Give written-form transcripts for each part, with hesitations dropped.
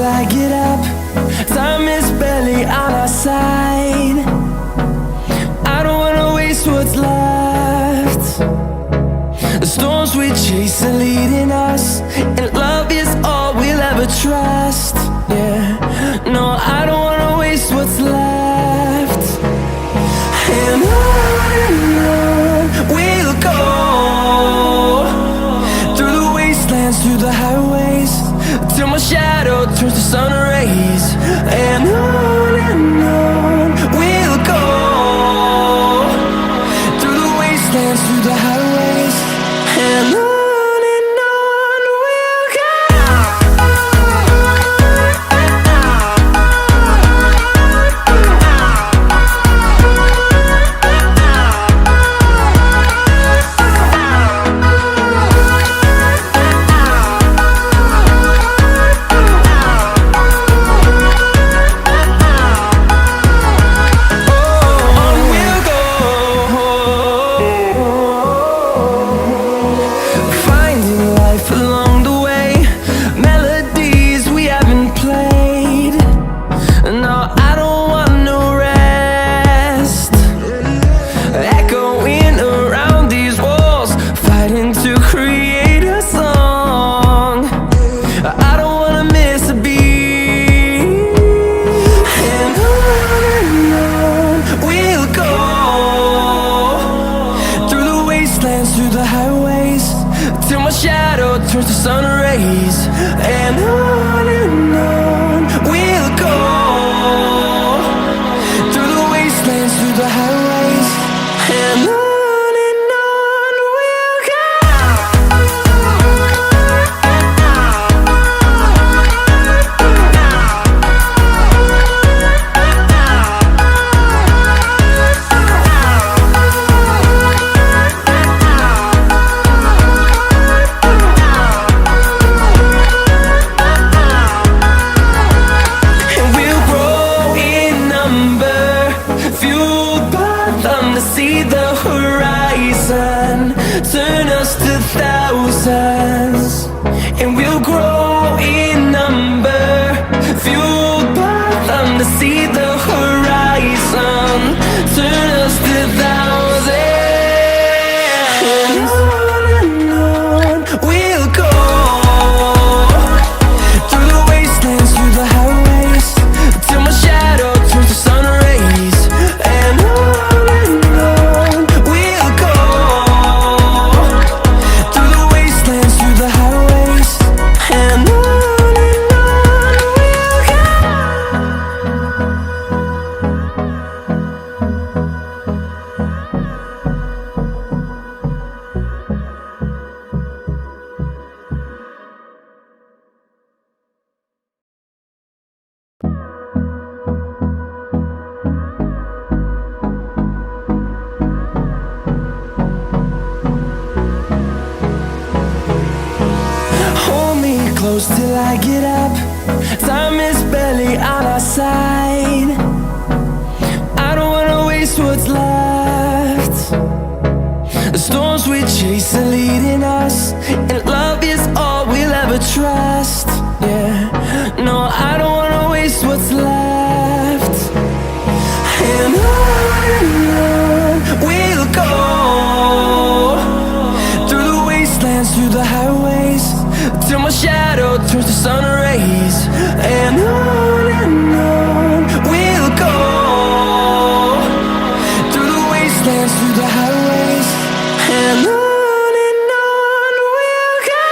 I get up. Time is barely on our side. I don't wanna waste what's left. The storms we chase are leading us, and love is all we'll ever trust. Yeah, no, I don't wanna waste what's left. And on we'll go, through the wastelands, through the highways, till my shadow turns to sun rays. And on we'll go, through the wastelands, through the highways, and on we'll go. Through the highways, till my shadow turns to sun rays. And on we'll go, through the wastelands, through the highways, and on we'll go. See the horizon, turn us to thousands, and we'll grow in number, fueled by them. To see the horizon, turn us to thousands, and on we'll go, through the wastelands, through the highways, till my shadow turns to sun rays. And close till I get up. Time is barely on our side. I don't wanna waste what's left. The storms we chase are leading us, and love is all we'll ever trust. Yeah, no, I don't wanna waste what's left. And on we'll go, through the wastelands, through the highways, till my shadow turns to sun rays. And on we'll go, through the wastelands, through the highways, and on we'll go.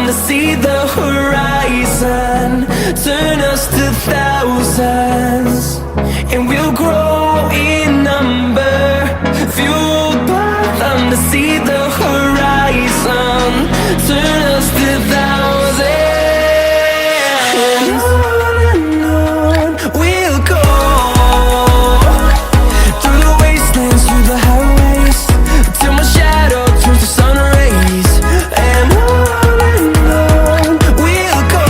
them to see the horizon. Turn us to thousands, and we'll grow in number. Fueled by them to see the horizon. Turn us to thousands. And on we'll go, through the wastelands, through the highways, till my shadow turns to sun rays. And on we'll go,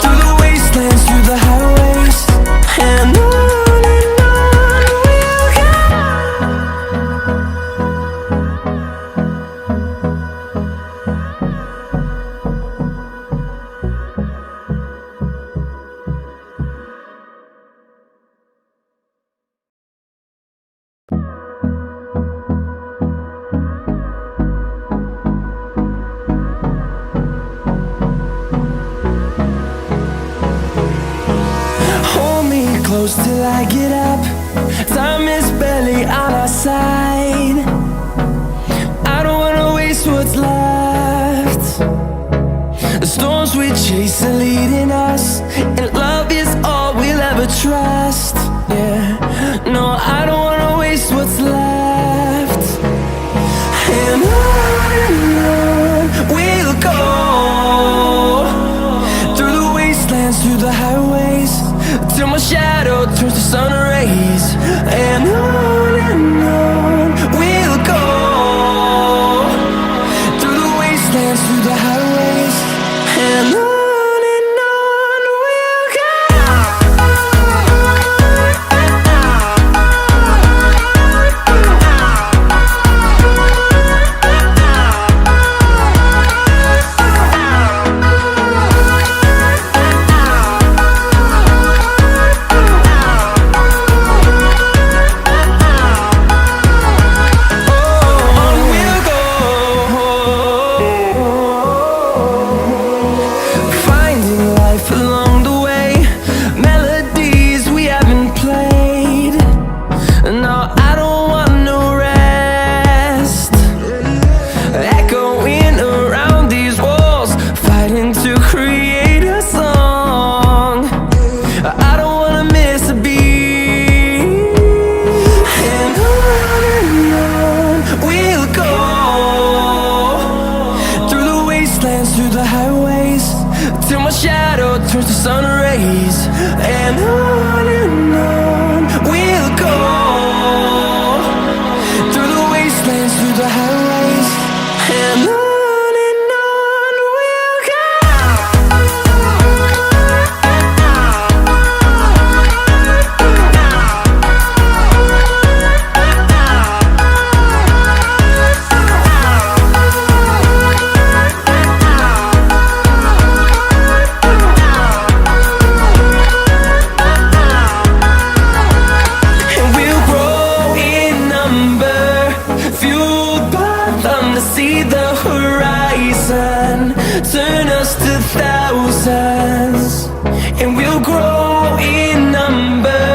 through the wastelands, through the highways. And on we'll go. Hold me close till I get up. Time is barely on our side. I don't wanna waste what's left. The storms we chase are leading us, and love is all we'll ever trust. Yeah, no, I don't wanna waste what's left. And on we'll go, through the wastelands, through the highways, till my shadow turns to sun rays. And on we'll go, through the wastelands, through the highways. And on we'll go. Finding life along the way, melodies we haven't played. No, I don't want no rest. Echoing around these walls, fighting to create a song. I don't wanna miss a beat. And on we'll go, through the wastelands, through the highways, till my shadow turns to sun rays. And on we'll go, through the wastelands, through the highways. And on we'll go. And we'll grow in number, fueled by them to see the horizon. Turn us to thousands, and we'll grow in number,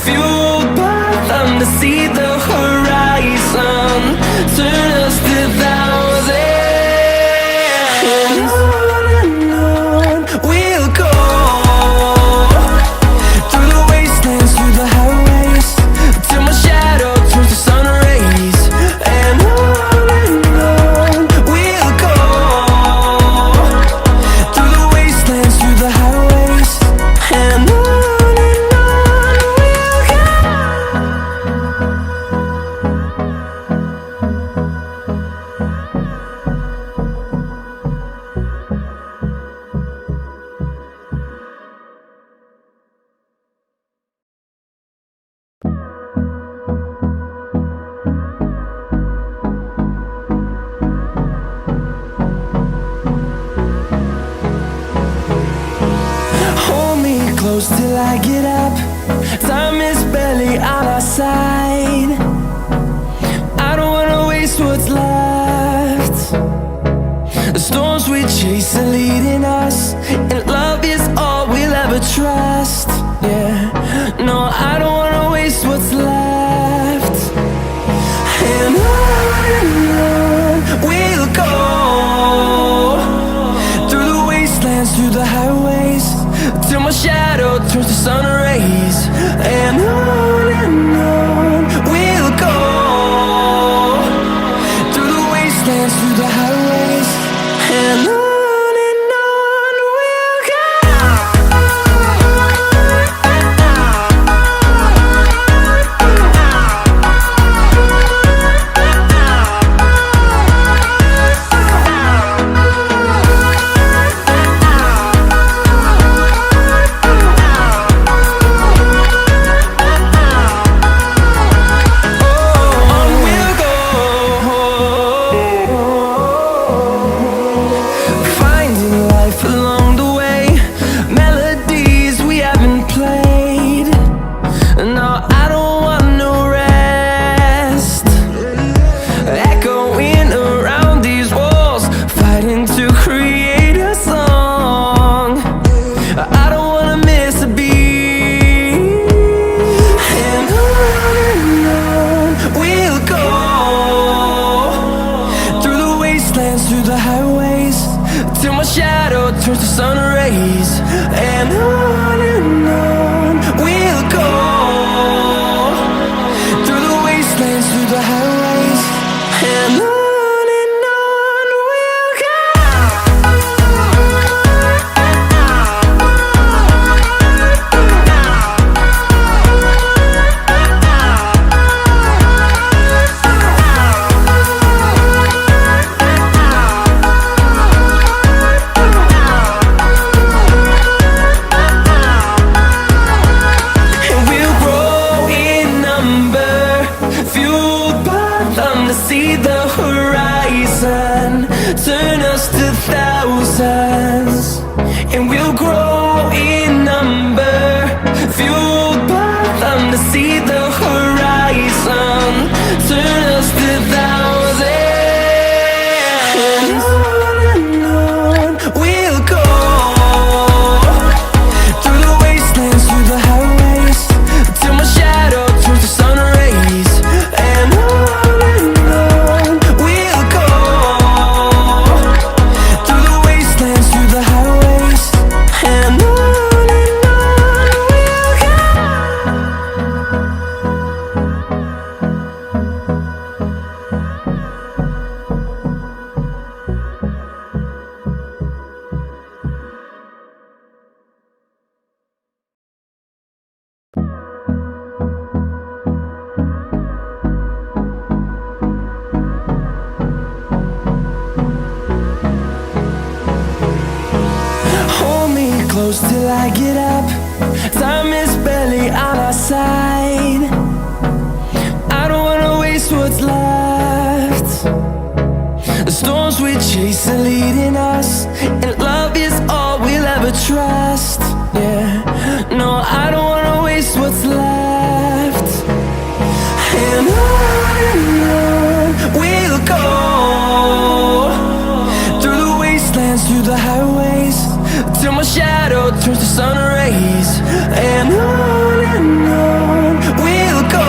fueled by them to see the horizon. Turn us to thousands. And on we'll go, through the wastelands, through the highways, till my shadow turns to sun rays. And on we'll go, through the wastelands, through the highways. And on we'll go. Hold me close till I get up. Time is barely on our side. I don't wanna waste what's left. The storms we chase are leading us, and love is all we'll ever trust. Yeah, no, I don't wanna waste what's left. And on we'll go, wastelands, through the highways, and on we'll go. Through the highways, till my shadow turns to sun rays, and on we'll go. Through the wastelands, through the highways, and on we'll go. See the horizon turn us to thousands, and we'll grow in number, fueled by them. To see the horizon turn us to thousands, and on we'll go. Through the wastelands, through the highways, till my shadow turns to sun rays, and on close till I get up. Time is barely on our side. I don't wanna waste what's left. The storms we chase are leading us, and love is all we'll ever trust. Yeah, no, I don't wanna waste what's left. And on we'll go. Through the wastelands, through the highways, till my shadow turns to sun rays, and on we'll go.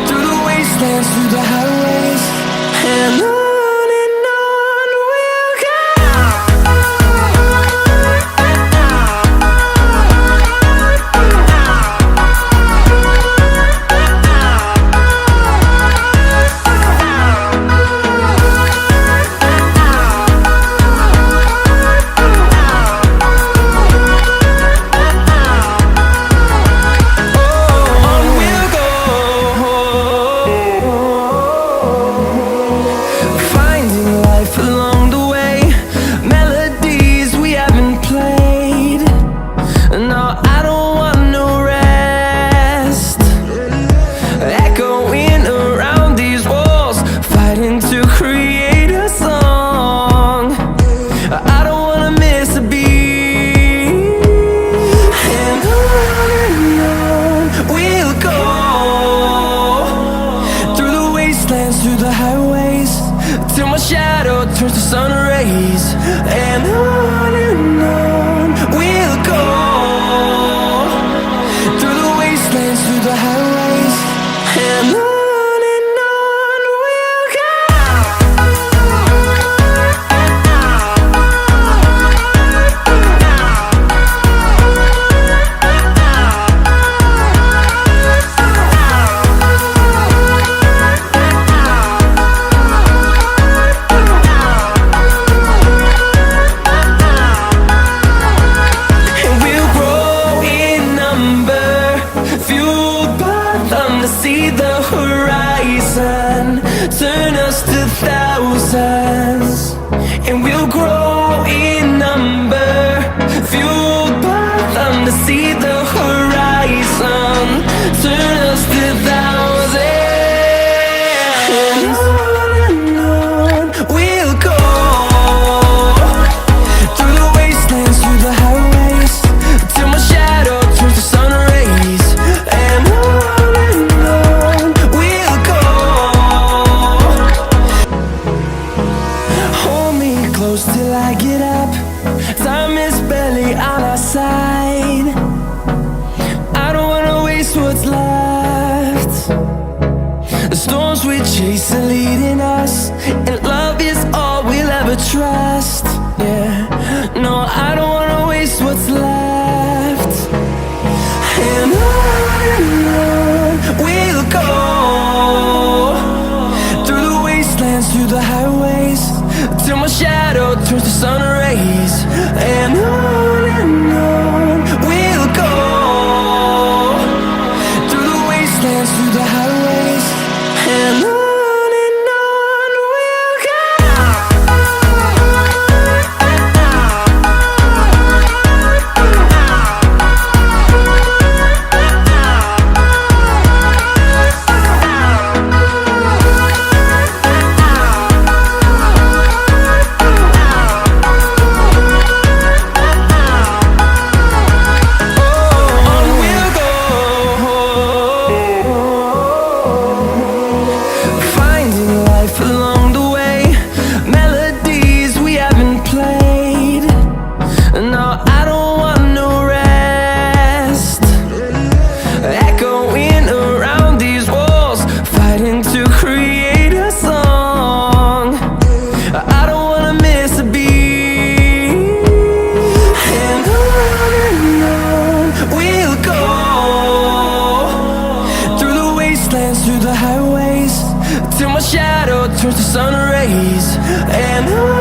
Through the wastelands, through the highways, and on we'll go. Through the highways, till my shadow turns to sun rays, and on we'll go. Through the wastelands, through the highways, and on. us to thousands, and we'll grow in number, fueled by them to see the horizon. Turn us to thousands, and on we'll go, through the wastelands, through the highways, till my shadow turns to sun rays. And on we'll go. Hold me close till I get up. Time is barely on our side. I don't wanna waste what's left. The storms we chase are leading us, and love is all we'll ever trust. Yeah, no, I don't wanna waste what's left. And on we'll go, through the wastelands, through the highways, till my shadow turns to sun rays. And on we'll go, through the wastelands, through the highways, and on we'll go. On we'll go, finding life along the way, melodies we haven't played. No, I don't want no rest, echoing around these walls, fighting to create a song. I don't wanna miss a beat. And on we'll go, through the wastelands, through the highways, till my shadow turns to sun rays. And on